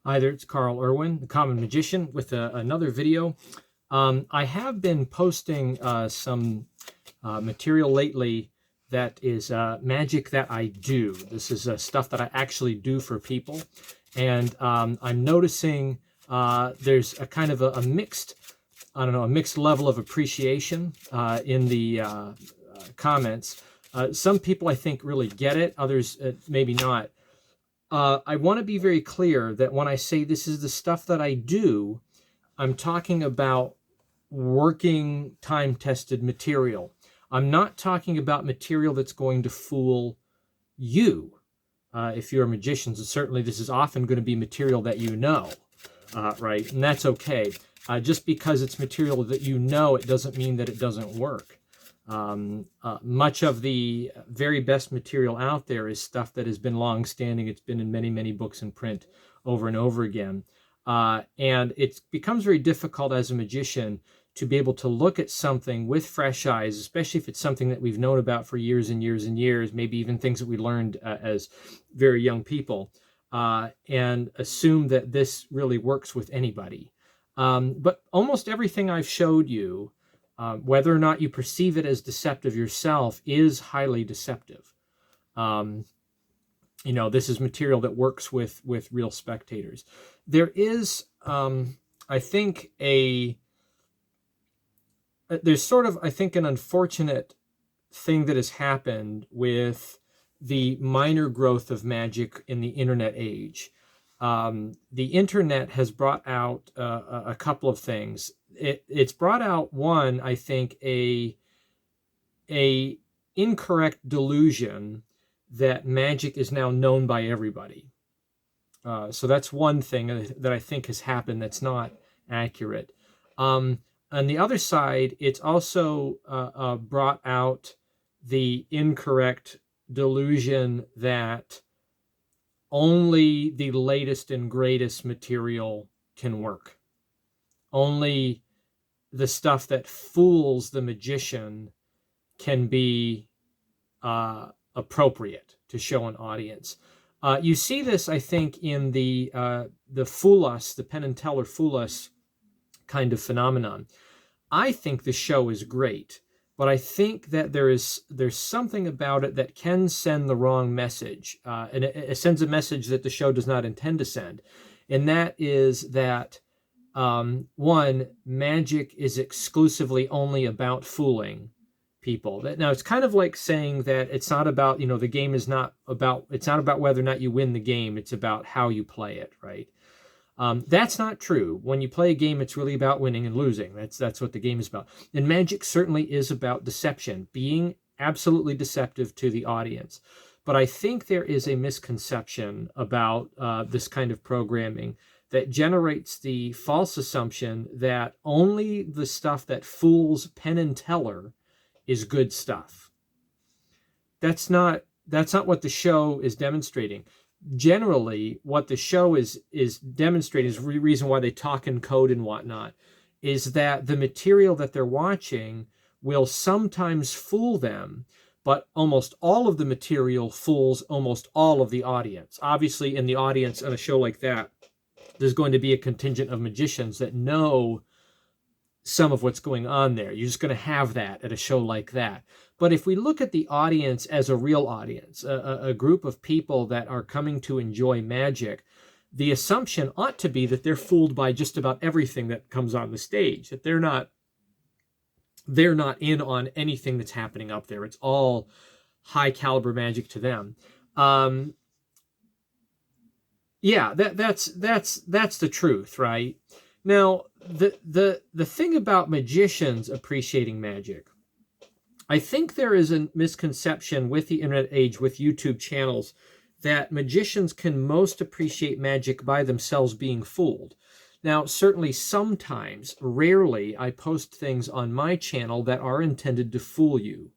Hi there, it's Carl Irwin, the Common Magician, with another video. I have been posting some material lately that is magic that I do. This is stuff that I actually do for people. And I'm noticing there's a kind of a mixed, I don't know, a mixed level of appreciation in the comments. Some people I think really get it, others maybe not. I want to be very clear that when I say this is the stuff that I do, I'm talking about working time-tested material. I'm not talking about material that's going to fool you. If you're a magician, so certainly this is often going to be material that you know, right? And that's okay. Just because it's material that you know, it doesn't mean that it doesn't work. Much of the very best material out there is stuff that has been long-standing. It's been in many, many books in print over and over again. And it becomes very difficult as a magician to be able to look at something with fresh eyes, especially if it's something that we've known about for years and years and years, maybe even things that we learned as very young people, and assume that this really works with anybody. But almost everything I've showed you, whether or not you perceive it as deceptive yourself, is highly deceptive. You know, this is material that works with real spectators. There is, I think, there's sort of, I think, an unfortunate thing that has happened with the minor growth of magic in the internet age. The internet has brought out a couple of things. It's brought out, one, I think, a incorrect delusion that magic is now known by everybody. So that's one thing that I think has happened that's not accurate. On the other side, it's also brought out the incorrect delusion that only the latest and greatest material can work. Only the stuff that fools the magician can be appropriate to show an audience. You see this, I think, in the fool us, the Penn and Teller fool us kind of phenomenon. I think the show is great, but I think that there's something about it that can send the wrong message, and it sends a message that the show does not intend to send, and that is that one, magic is exclusively only about fooling people. Now, it's kind of like saying that it's not about, the game is not about, it's not about whether or not you win the game, it's about how you play it, right? That's not true. When you play a game, it's really about winning and losing. That's what the game is about. And magic certainly is about deception, being absolutely deceptive to the audience. But I think there is a misconception about this kind of programming that generates the false assumption that only the stuff that fools Penn and Teller is good stuff. That's not what the show is demonstrating. Generally, what the show is demonstrating, is the reason why they talk in code and whatnot, is that the material that they're watching will sometimes fool them, but almost all of the material fools almost all of the audience. Obviously, in the audience on a show like that, there's going to be a contingent of magicians that know some of what's going on there. You're just going to have that at a show like that. But if we look at the audience as a real audience, a group of people that are coming to enjoy magic, the assumption ought to be that they're fooled by just about everything that comes on the stage, that they're not in on anything that's happening up there. It's all high caliber magic to them. Yeah, that's the truth, right? Now, the thing about magicians appreciating magic, I think there is a misconception with the internet age, with YouTube channels, that magicians can most appreciate magic by themselves being fooled. Now, certainly sometimes, rarely, I post things on my channel that are intended to fool you.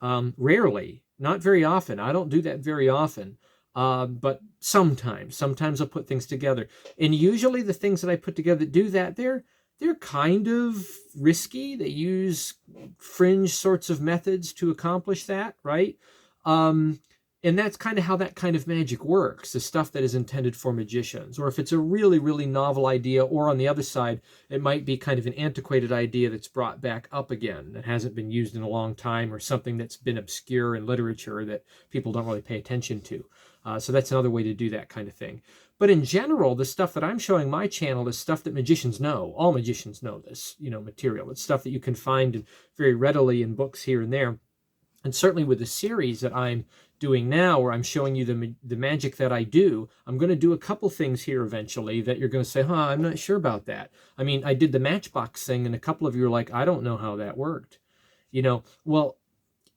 Rarely, not very often. I don't do that very often. But sometimes I'll put things together. And usually the things that I put together that do that, they're kind of risky. They use fringe sorts of methods to accomplish that, right? And that's kind of how that kind of magic works, the stuff that is intended for magicians. Or if it's a really, really novel idea, or on the other side, it might be kind of an antiquated idea that's brought back up again, that hasn't been used in a long time, or something that's been obscure in literature that people don't really pay attention to. So that's another way to do that kind of thing. But in general, the stuff that I'm showing my channel is stuff that magicians know. All magicians know this, material. It's stuff that you can find very readily in books here and there. And certainly with the series that I'm doing now, where I'm showing you the magic that I do, I'm going to do a couple things here eventually that you're going to say, I'm not sure about that. I mean, I did the Matchbox thing, and a couple of you are like, I don't know how that worked. Well,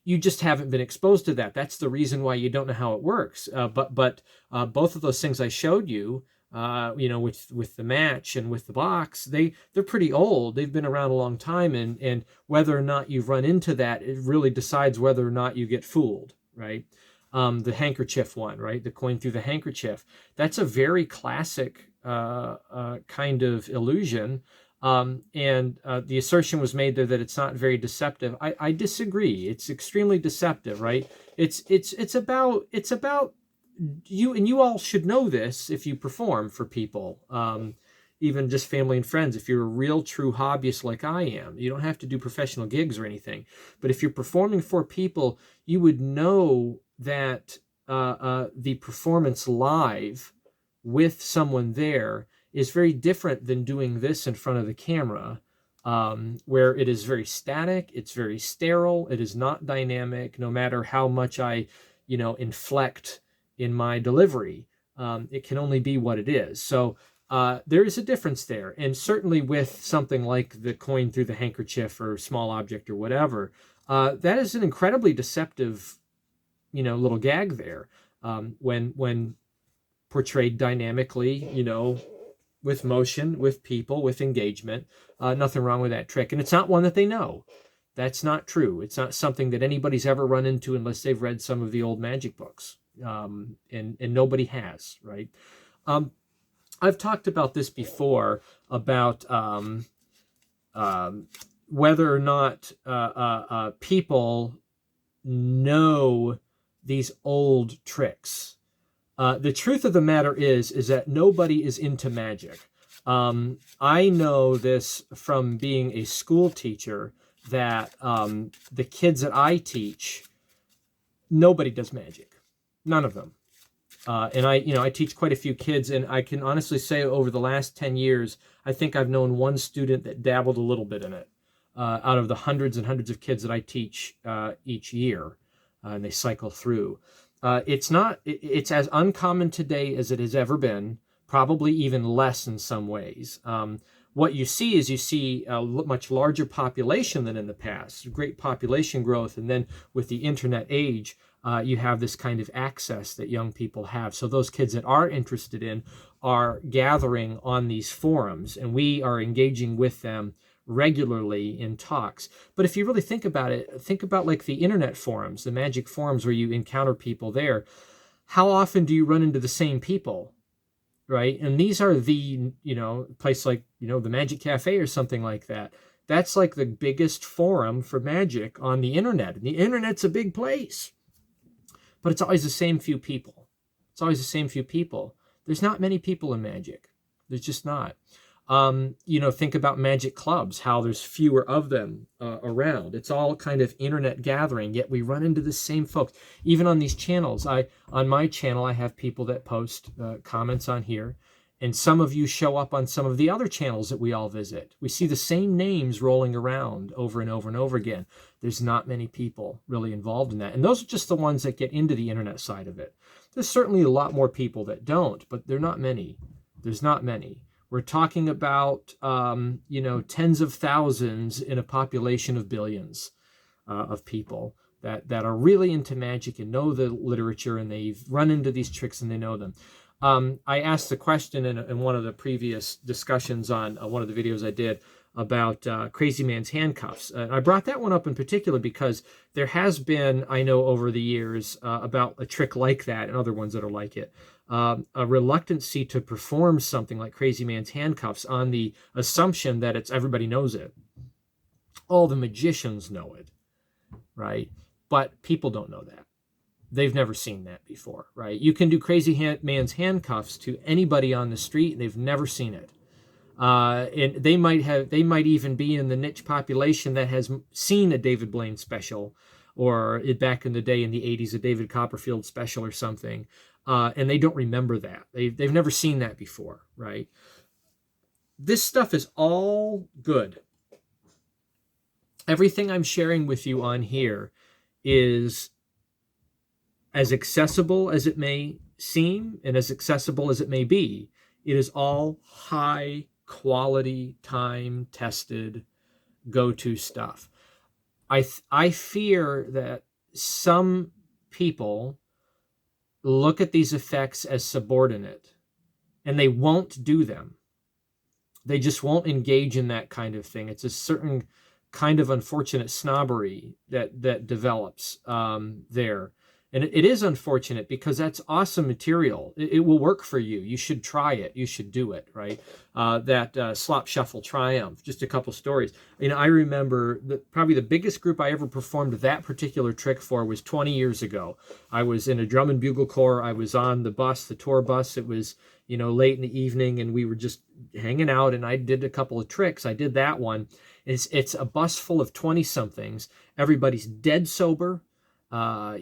you just haven't been exposed to that. That's the reason why you don't know how it works. But both of those things I showed you, with the match and with the box, they're pretty old. They've been around a long time, and whether or not you've run into that, it really decides whether or not you get fooled, right? The handkerchief one, right? The coin through the handkerchief. That's a very classic kind of illusion. And the assertion was made there that it's not very deceptive. I disagree. It's extremely deceptive, right? It's about you, and you all should know this if you perform for people, even just family and friends. If you're a real true hobbyist like I am, you don't have to do professional gigs or anything. But if you're performing for people, you would know that the performance live with someone there is very different than doing this in front of the camera, where it is very static, it's very sterile, it is not dynamic, no matter how much I, inflect in my delivery. It can only be what it is. So there is a difference there. And certainly with something like the coin through the handkerchief or small object or whatever, that is an incredibly deceptive, little gag there, when portrayed dynamically, with motion, with people, with engagement. Nothing wrong with that trick. And it's not one that they know. That's not true. It's not something that anybody's ever run into unless they've read some of the old magic books. And nobody has, right? I've talked about this before, about whether or not people know these old tricks. The truth of the matter is that nobody is into magic. I know this from being a school teacher, that the kids that I teach, nobody does magic. None of them. And I teach quite a few kids, and I can honestly say over the last 10 years, I think I've known one student that dabbled a little bit in it, out of the hundreds and hundreds of kids that I teach each year, and they cycle through. It's as uncommon today as it has ever been, probably even less in some ways. What you see a much larger population than in the past, great population growth. And then with the internet age, you have this kind of access that young people have. So those kids that are interested in are gathering on these forums, and we are engaging with them regularly in talks. But if you really think about it, think about like the internet forums, the magic forums where you encounter people there. How often do you run into the same people, right? And these are the, place like, the Magic Cafe or something like that. That's like the biggest forum for magic on the internet. And the internet's a big place, but it's always the same few people. It's always the same few people. There's not many people in magic. There's just not. Think about magic clubs, how there's fewer of them around. It's all kind of internet gathering, yet we run into the same folks. Even on these channels, on my channel, I have people that post comments on here, and some of you show up on some of the other channels that we all visit. We see the same names rolling around over and over and over again. There's not many people really involved in that. And those are just the ones that get into the internet side of it. There's certainly a lot more people that don't, but they're not many. There's not many. We're talking about, tens of thousands in a population of billions of people that are really into magic and know the literature, and they've run into these tricks and they know them. I asked the question in one of the previous discussions on one of the videos I did about Crazy Man's handcuffs. I brought that one up in particular because there has been, I know over the years, about a trick like that and other ones that are like it, a reluctancy to perform something like Crazy Man's handcuffs on the assumption that everybody knows it. All the magicians know it, right? But people don't know that. they've never seen that before, right? You can do crazy man's handcuffs to anybody on the street, and they've never seen it. And they might even be in the niche population that has seen a David Blaine special, or back in the day in the 80s, a David Copperfield special or something. And they don't remember that. They've never seen that before, right? This stuff is all good. Everything I'm sharing with you on here is as accessible as it may seem and as accessible as it may be. It is all high quality, time tested, go-to stuff. I fear that some people look at these effects as subordinate, and they won't do them. They just won't engage in that kind of thing. It's a certain kind of unfortunate snobbery that develops there. And it is unfortunate because that's awesome material. It will work for you. You should try it. You should do it, right? That slop shuffle triumph, just a couple stories. I remember probably the biggest group I ever performed that particular trick for was 20 years ago. I was in a drum and bugle corps. I was on the bus, the tour bus. It was, late in the evening, and we were just hanging out, and I did a couple of tricks. I did that one. It's a bus full of 20-somethings. Everybody's dead sober. We're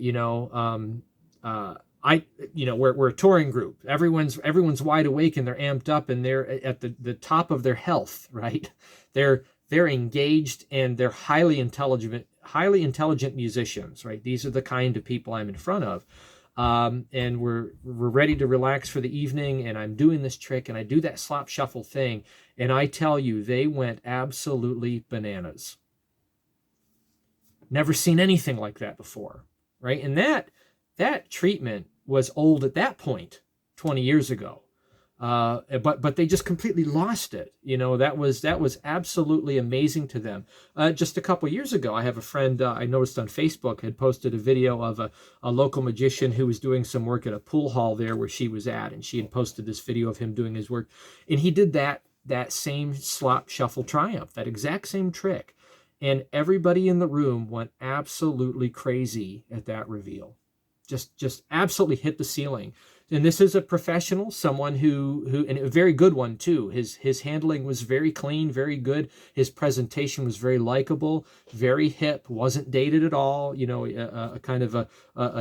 a touring group. Everyone's wide awake, and they're amped up, and they're at the top of their health, right? They're engaged, and they're highly intelligent musicians, right? These are the kind of people I'm in front of. And we're ready to relax for the evening, and I'm doing this trick, and I do that slop shuffle thing, and I tell you, they went absolutely bananas. Never seen anything like that before, right? And that treatment was old at that point, 20 years ago. But they just completely lost it. That was absolutely amazing to them. Just a couple years ago, I have a friend I noticed on Facebook had posted a video of a local magician who was doing some work at a pool hall there where she was at, and she had posted this video of him doing his work, and he did that same slop shuffle triumph, that exact same trick. And everybody in the room went absolutely crazy at that reveal. Just absolutely hit the ceiling. And this is a professional, someone who and a very good one too. His handling was very clean, very good. His presentation was very likable, very hip, wasn't dated at all. A kind of a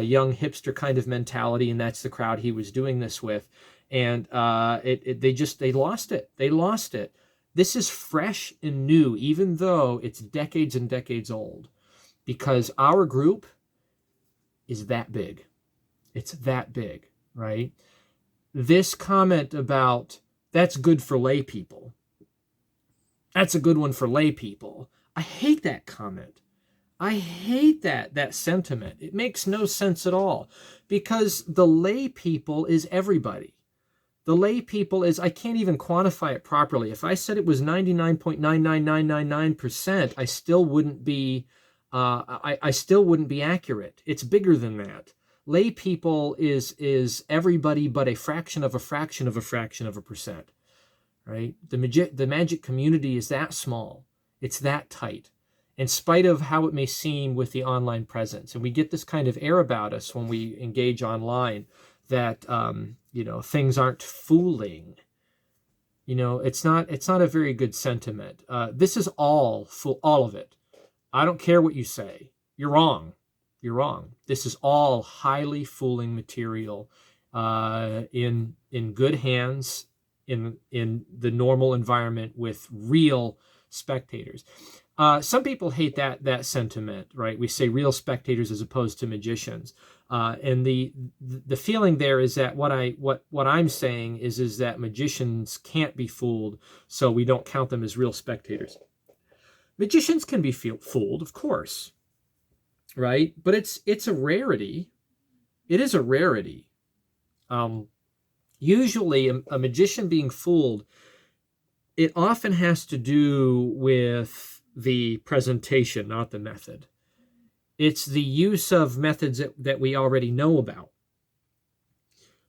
young hipster kind of mentality, and that's the crowd he was doing this with. And they lost it. They lost it. This is fresh and new, even though it's decades and decades old, because our group is that big. It's that big, right? This comment about that's good for lay people. That's a good one for lay people. I hate that comment. I hate that sentiment. It makes no sense at all, because the lay people is everybody. The lay people is, I can't even quantify it properly. If I said it was 99.99999%, I still wouldn't be accurate. It's bigger than that. Lay people is everybody but a fraction of a fraction of a fraction of a percent, right? The magic community is that small. It's that tight, in spite of how it may seem with the online presence. And we get this kind of air about us when we engage online that things aren't fooling. It's not a very good sentiment. This is all of it. I don't care what you say. You're wrong. You're wrong. This is all highly fooling material in good hands in the normal environment with real spectators. Some people hate that sentiment, right? We say real spectators as opposed to magicians. And the feeling there is that what I'm saying is that magicians can't be fooled, so we don't count them as real spectators. Magicians can be fooled, of course, right? But it's a rarity. It is a rarity. Usually, a magician being fooled, it often has to do with the presentation, not the method. It's the use of methods that we already know about.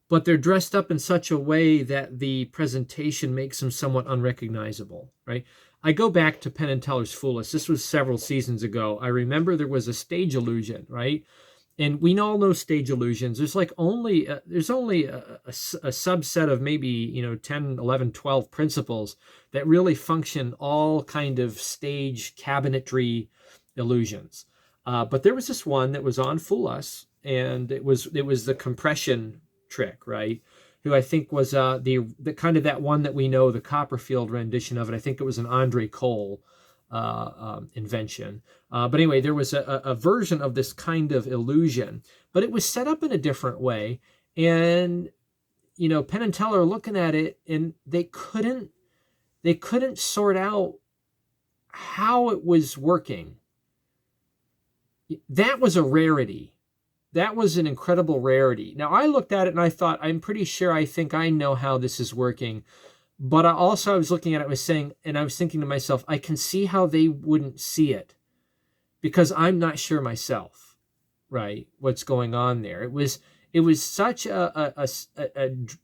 But they're dressed up in such a way that the presentation makes them somewhat unrecognizable, right? I go back to Penn and Teller's Fool Us. This was several seasons ago. I remember there was a stage illusion, right? And we all know stage illusions. There's like only there's only a subset of maybe 10, 11, 12 principles that really function all kind of stage cabinetry illusions. But there was this one that was on Fool Us, and it was the compression trick, right? Who I think was the kind of that one that we know, the Copperfield rendition of it. I think it was an Andre Cole invention. But anyway, there was a version of this kind of illusion, but it was set up in a different way. And, Penn and Teller are looking at it, and they couldn't sort out how it was working. That was a rarity. That was an incredible rarity. Now, I looked at it and I thought, I'm pretty sure I think I know how this is working. But I was looking at it, and I was thinking to myself, I can see how they wouldn't see it because I'm not sure myself, right? What's going on there? It was such the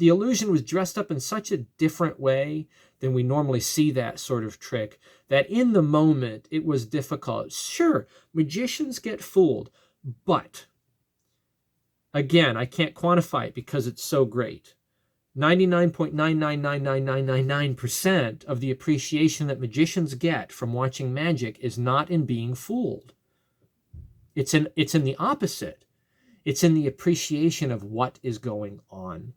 illusion was dressed up in such a different way than we normally see that sort of trick, that in the moment it was difficult. Sure, magicians get fooled, but again, I can't quantify it because it's so great. 99.9999999% of the appreciation that magicians get from watching magic is not in being fooled. It's in the opposite. It's in the appreciation of what is going on.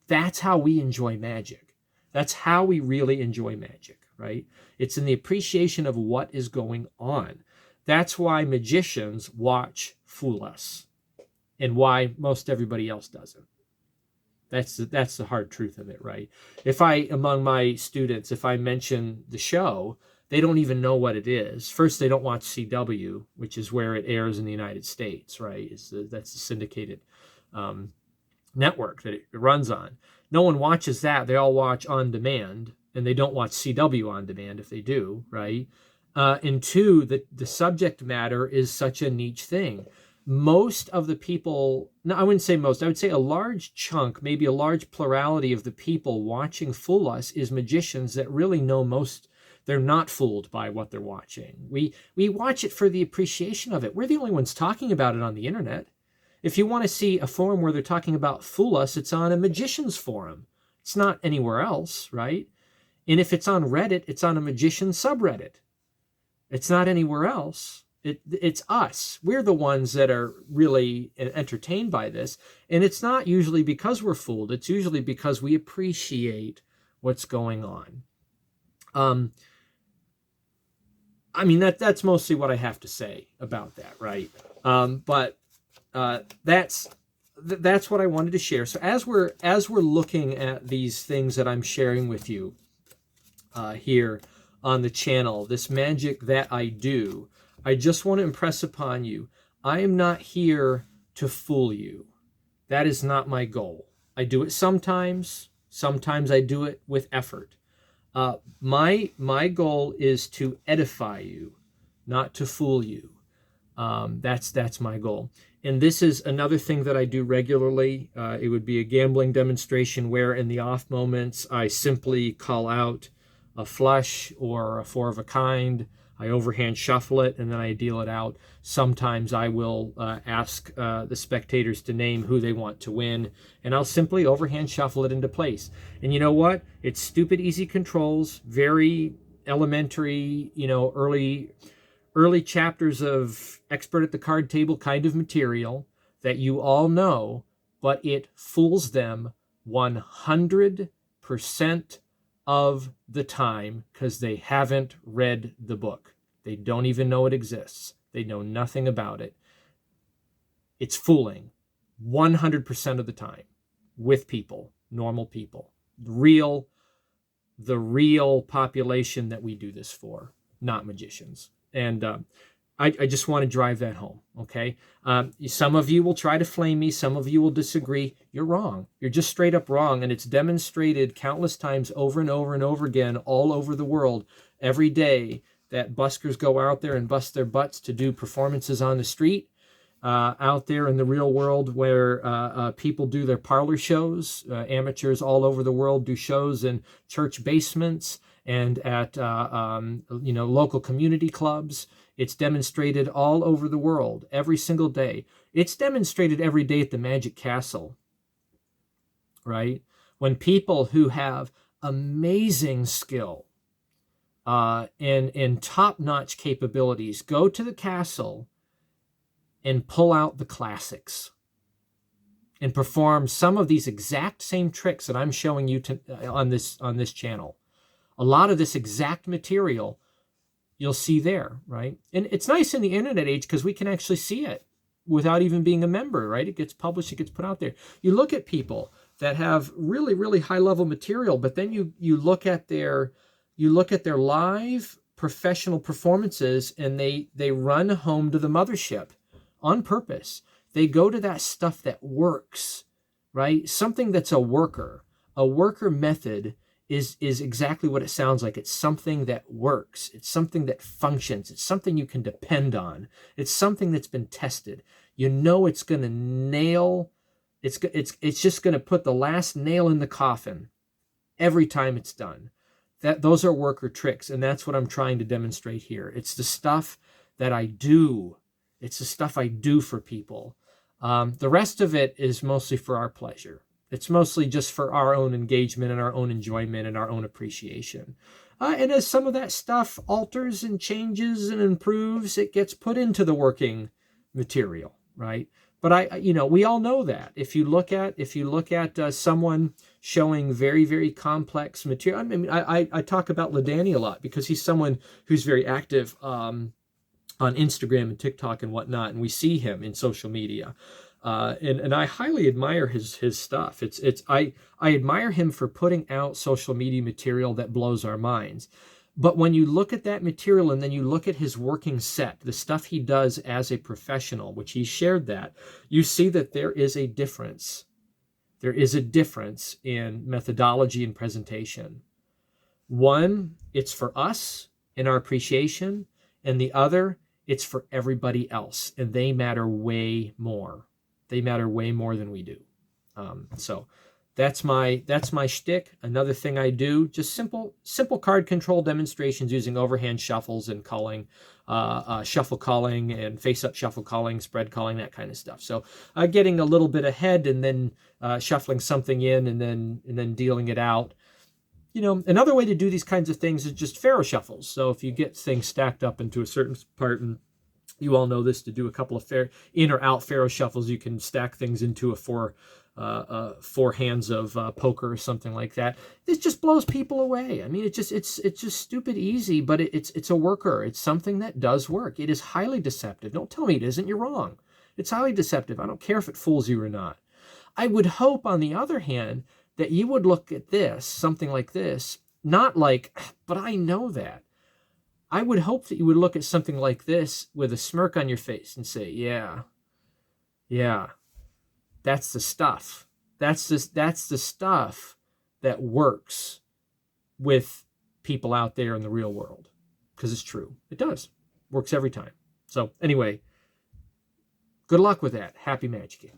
That's how we enjoy magic. That's how we really enjoy magic, right? It's in the appreciation of what is going on. That's why magicians watch Fool Us, and why most everybody else doesn't. That's the hard truth of it, right? Among my students, if I mention the show, they don't even know what it is. First, they don't watch CW, which is where it airs in the United States, right? That's the syndicated network that it runs on. No one watches that. They all watch on demand, and they don't watch CW on demand if they do, right? And two, the subject matter is such a niche thing. Most of the people, no, I wouldn't say most, I would say a large chunk, maybe a large plurality of the people watching Fool Us is magicians that really know most. They're not fooled by what they're watching. We watch it for the appreciation of it. We're the only ones talking about it on the internet. If you want to see a forum where they're talking about Fool Us, it's on a magician's forum. It's not anywhere else, right? And if it's on Reddit, it's on a magician subreddit. It's not anywhere else. It's us. We're the ones that are really entertained by this. And it's not usually because we're fooled. It's usually because we appreciate what's going on. I mean, that's mostly what I have to say about that, right? But that's what I wanted to share. So as we're looking at these things that I'm sharing with you here on the channel, this magic that I do, I just want to impress upon you, I am not here to fool you. That is not my goal. I do it sometimes. Sometimes I do it with effort. My goal is to edify you, not to fool you. That's my goal. And this is another thing that I do regularly. It would be a gambling demonstration where in the off moments I simply call out a flush or a four of a kind. I overhand shuffle it, and then I deal it out. Sometimes I will ask the spectators to name who they want to win, and I'll simply overhand shuffle it into place. And you know what? It's stupid easy controls, very elementary, early chapters of expert at the card table kind of material that you all know, but it fools them 100% of the time because they haven't read the book. They don't even know it exists. They know nothing about it. It's fooling 100% of the time with people, normal people, the real population that we do this for, not magicians. And I just want to drive that home, okay? Some of you will try to flame me. Some of you will disagree. You're wrong. You're just straight up wrong. And it's demonstrated countless times over and over and over again all over the world every day that buskers go out there and bust their butts to do performances on the street. out there in the real world where people do their parlor shows. Amateurs all over the world do shows in church basements and at local community clubs. It's demonstrated all over the world every single day. It's demonstrated every day at the Magic Castle, right? When people who have amazing skill and top-notch capabilities go to the castle and pull out the classics and perform some of these exact same tricks that I'm showing you on this channel. A lot of this exact material you'll see there, right? And it's nice in the internet age because we can actually see it without even being a member, right? It gets published, it gets put out there. You look at people that have really, really high-level material, but then you look at their live professional performances, and they run home to the mothership on purpose. They go to that stuff that works, right? Something that's a worker method is exactly what it sounds like. It's something that works. It's something that functions. It's something you can depend on. It's something that's been tested. You know it's going to nail. It's just going to put the last nail in the coffin every time it's done. Those are worker tricks, and that's what I'm trying to demonstrate here. It's the stuff that I do. It's the stuff I do for people. The rest of it is mostly for our pleasure. It's mostly just for our own engagement and our own enjoyment and our own appreciation. And as some of that stuff alters and changes and improves, it gets put into the working material, right? But we all know that. If you look at someone showing very, very complex material, I mean, I talk about LaDanny a lot because he's someone who's very active on Instagram and TikTok and whatnot, and we see him in social media. And I highly admire his stuff. I admire him for putting out social media material that blows our minds. But when you look at that material and then you look at his working set, the stuff he does as a professional, which he shared that, you see that there is a difference. There is a difference in methodology and presentation. One, it's for us in our appreciation, and the other, it's for everybody else, and they matter way more. They matter way more than we do. So that's my shtick. Another thing I do, just simple card control demonstrations using overhand shuffles and calling, shuffle calling and face-up shuffle calling, spread calling, that kind of stuff. So getting a little bit ahead and then shuffling something in and then dealing it out. Another way to do these kinds of things is just pharaoh shuffles. So if you get things stacked up into a certain part, and you all know this, to do a couple of in or out pharaoh shuffles, you can stack things into a four hands of poker or something like that. This just blows people away. I mean, it's just stupid easy, but it's a worker. It's something that does work. It is highly deceptive. Don't tell me it isn't. You're wrong. It's highly deceptive. I don't care if it fools you or not. I would hope, on the other hand, that you would look at this, something like this, not like, but I know that. I would hope that you would look at something like this with a smirk on your face and say, yeah, that's the stuff. That's the stuff that works with people out there in the real world. Because it's true. It does. Works every time. So anyway, good luck with that. Happy magicking.